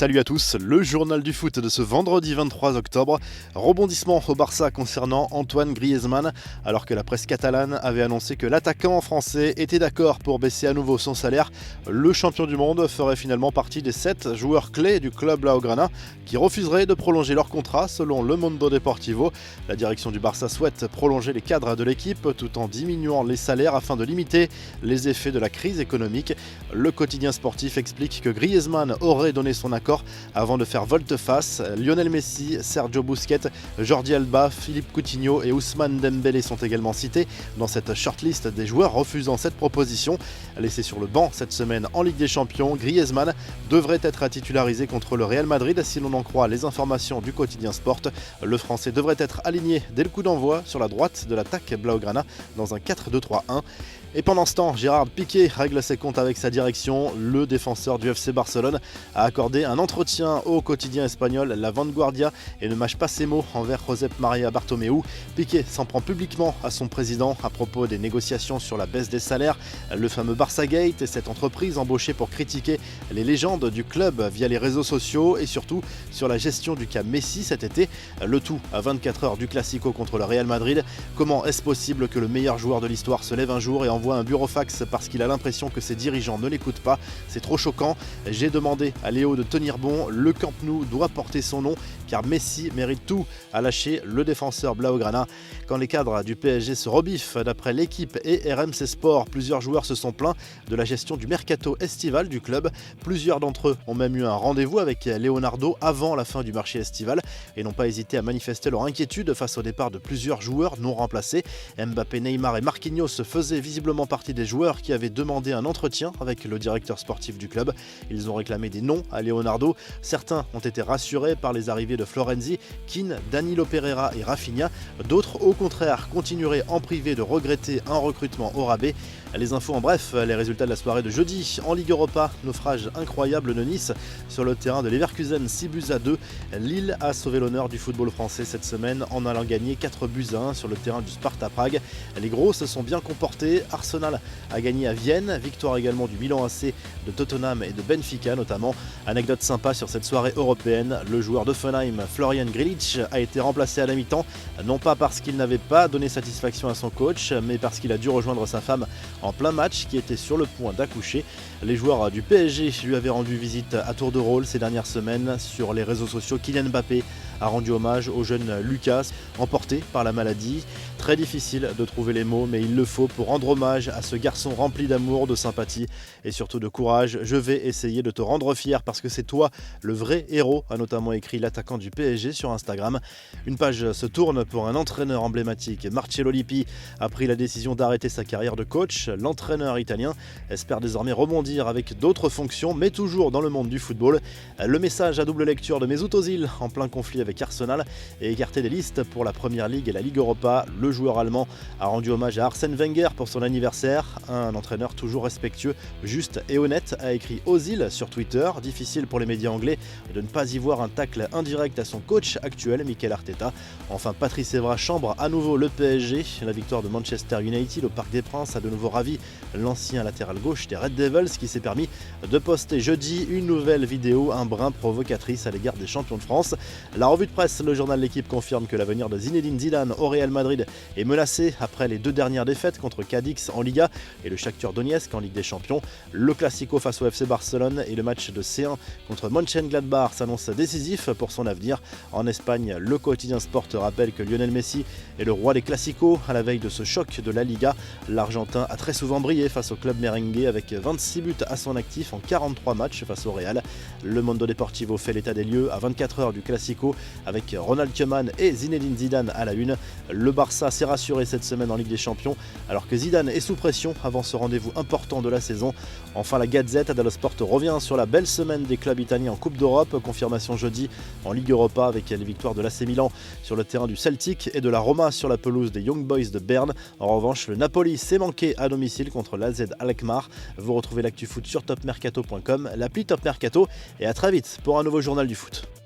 Salut à tous, le journal du foot de ce vendredi 23 octobre. Rebondissement au Barça concernant Antoine Griezmann, alors que la presse catalane avait annoncé que l'attaquant français était d'accord pour baisser à nouveau son salaire. Le champion du monde ferait finalement partie des 7 joueurs clés du club Blaugrana qui refuseraient de prolonger leur contrat selon Le Mundo Deportivo. La direction du Barça souhaite prolonger les cadres de l'équipe tout en diminuant les salaires afin de limiter les effets de la crise économique. Le quotidien sportif explique que Griezmann aurait donné son accord avant de faire volte-face. Lionel Messi, Sergio Busquets, Jordi Alba, Philippe Coutinho et Ousmane Dembélé sont également cités dans cette shortlist des joueurs refusant cette proposition. Laissé sur le banc cette semaine en Ligue des Champions, Griezmann devrait être titularisé contre le Real Madrid si l'on en croit les informations du quotidien Sport. Le Français devrait être aligné dès le coup d'envoi sur la droite de l'attaque Blaugrana dans un 4-2-3-1. Et pendant ce temps, Gérard Piqué règle ses comptes avec sa direction. Le défenseur du FC Barcelone a accordé un entretien au quotidien espagnol La Vanguardia et ne mâche pas ses mots envers Josep Maria Bartomeu. Piqué s'en prend publiquement à son président à propos des négociations sur la baisse des salaires, le fameux Barça Gate et cette entreprise embauchée pour critiquer les légendes du club via les réseaux sociaux et surtout sur la gestion du cas Messi cet été. Le tout à 24 heures du Classico contre le Real Madrid. Comment est-ce possible que le meilleur joueur de l'histoire se lève un jour et envoie un burofax parce qu'il a l'impression que ses dirigeants ne l'écoutent pas? C'est trop choquant. J'ai demandé à Léo de tenir bon. Le Camp Nou doit porter son nom car Messi mérite tout, a lâché le défenseur Blaugrana. Quand les cadres du PSG se rebiffent, d'après l'équipe et RMC Sport, plusieurs joueurs se sont plaints de la gestion du mercato estival du club. Plusieurs d'entre eux ont même eu un rendez-vous avec Leonardo avant la fin du marché estival et n'ont pas hésité à manifester leur inquiétude face au départ de plusieurs joueurs non remplacés. Mbappé, Neymar et Marquinhos faisaient visiblement partie des joueurs qui avaient demandé un entretien avec le directeur sportif du club. Ils ont réclamé des noms à Leonardo. Certains ont été rassurés par les arrivées de Florenzi, Kean, Danilo Pereira et Rafinha. D'autres, au contraire, continueraient en privé de regretter un recrutement au rabais. Les infos en bref, les résultats de la soirée de jeudi en Ligue Europa, naufrage incroyable de Nice sur le terrain de Leverkusen, 6-2. Lille a sauvé l'honneur du football français cette semaine en allant gagner 4-1 sur le terrain du Sparta Prague. Les gros se sont bien comportés. Arsenal a gagné à Vienne, victoire également du Milan AC, de Tottenham et de Benfica notamment. Anecdote sympa sur cette soirée européenne, le joueur d'Hoffenheim, Florian Grillitsch, a été remplacé à la mi-temps, non pas parce qu'il n'avait pas donné satisfaction à son coach, mais parce qu'il a dû rejoindre sa femme en plein match qui était sur le point d'accoucher. Les joueurs du PSG lui avaient rendu visite à tour de rôle ces dernières semaines. Sur les réseaux sociaux, Kylian Mbappé a rendu hommage au jeune Lucas, emporté par la maladie. Très difficile de trouver les mots, mais il le faut pour rendre hommage à ce garçon rempli d'amour, de sympathie et surtout de courage. Je vais essayer de te rendre fier parce que c'est toi le vrai héros, a notamment écrit l'attaquant du PSG sur Instagram. Une page se tourne pour un entraîneur emblématique. Marcello Lippi a pris la décision d'arrêter sa carrière de coach. L'entraîneur italien espère désormais rebondir avec d'autres fonctions, mais toujours dans le monde du football. Le message à double lecture de Mesut Özil, en plein conflit avec Arsenal et écarté des listes pour la Première Ligue et la Ligue Europa. Le joueur allemand a rendu hommage à Arsène Wenger pour son anniversaire. Un entraîneur toujours respectueux, juste et honnête, a écrit Özil sur Twitter. Difficile pour les médias anglais de ne pas y voir un tacle indirect à son coach actuel, Mikel Arteta. Enfin, Patrice Evra chambre à nouveau le PSG. La victoire de Manchester United au Parc des Princes a de nouveau ravi l'ancien latéral gauche des Red Devils qui s'est permis de poster jeudi une nouvelle vidéo un brin provocatrice à l'égard des champions de France. La revue de presse, le journal L'Équipe confirme que l'avenir de Zinedine Zidane au Real Madrid est menacé après les 2 dernières défaites contre Cadix en Liga et le Shakhtar Donetsk en Ligue des Champions. Le Classico face au FC Barcelone et le match de C1 contre Mönchengladbach s'annonce décisif pour son avenir. En Espagne, le quotidien Sport rappelle que Lionel Messi est le roi des Classicos à la veille de ce choc de la Liga. L'Argentin a très souvent brillé face au club merengue avec 26 buts à son actif en 43 matchs face au Real. Le Mundo Deportivo fait l'état des lieux à 24 heures du Classico avec Ronald Koeman et Zinedine Zidane à la une. Le Barça s'est rassuré cette semaine en Ligue des Champions alors que Zidane est sous pression avant ce rendez-vous important de la saison. Enfin, la Gazette dello Sport revient sur la belle semaine des clubs italiens en Coupe d'Europe. Confirmation jeudi en Ligue Europa avec les victoires de l'AC Milan sur le terrain du Celtic et de la Roma sur la pelouse des Young Boys de Berne. En revanche, le Napoli s'est manqué à domicile contre l'AZ Alkmaar. Vous retrouvez l'actu foot sur topmercato.com, l'appli Top Mercato et à très vite pour un nouveau journal du foot.